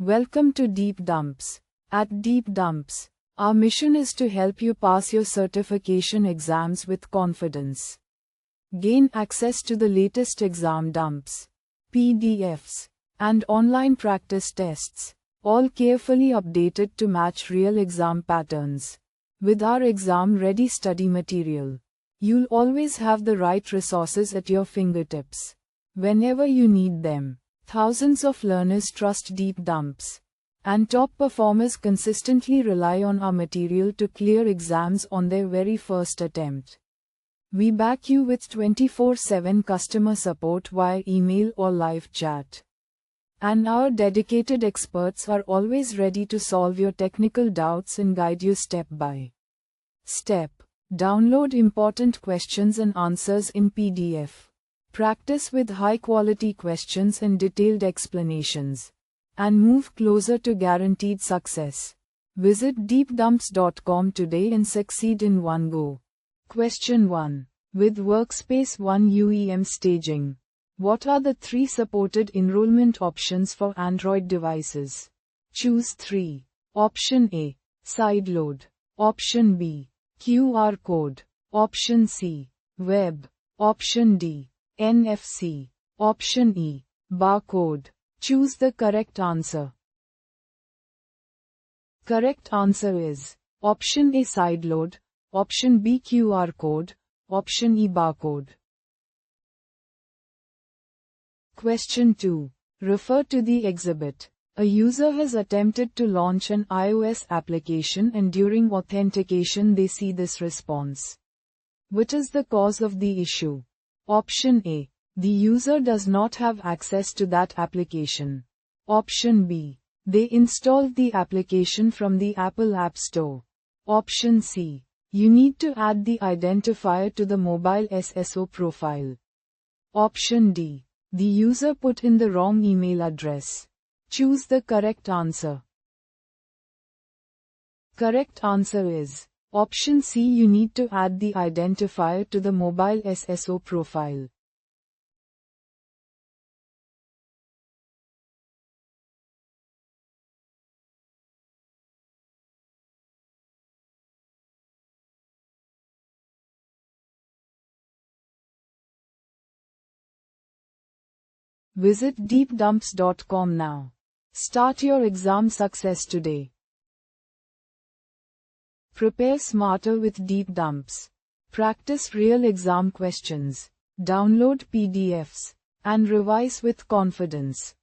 Welcome to Deep Dumps. At Deep Dumps, our mission is to help you pass your certification exams with confidence. Gain access to the latest exam dumps, PDFs, and online practice tests, all carefully updated to match real exam patterns. With our exam-ready study material, you'll always have the right resources at your fingertips whenever you need them. Thousands of learners trust Deep Dumps, and top performers consistently rely on our material to clear exams on their very first attempt. We back you with 24/7 customer support via email or live chat. And our dedicated experts are always ready to solve your technical doubts and guide you step by step. Download important questions and answers in PDF. Practice with high-quality questions and detailed explanations, and move closer to guaranteed success. Visit deepdumps.com today and succeed in one go. Question 1. With Workspace 1 UEM staging, what are the 3 supported enrollment options for Android devices? Choose 3. Option A, sideload. Option B, QR code. Option C, web. Option D, NFC. Option E, barcode. Choose the correct answer. Correct answer is Option A, sideload. Option B, QR code. Option E, barcode. Question 2. Refer to the exhibit. A user has attempted to launch an iOS application and during authentication they see this response. What is the cause of the issue? Option A. The user does not have access to that application. Option B. They installed the application from the Apple App Store. Option C. You need to add the identifier to the mobile SSO profile. Option D. The user put in the wrong email address. Choose the correct answer. Correct answer is Option C. You need to add the identifier to the mobile SSO profile. Visit deepdumps.com now. Start your exam success today. Prepare smarter with Deep Dumps. Practice real exam questions. Download PDFs and revise with confidence.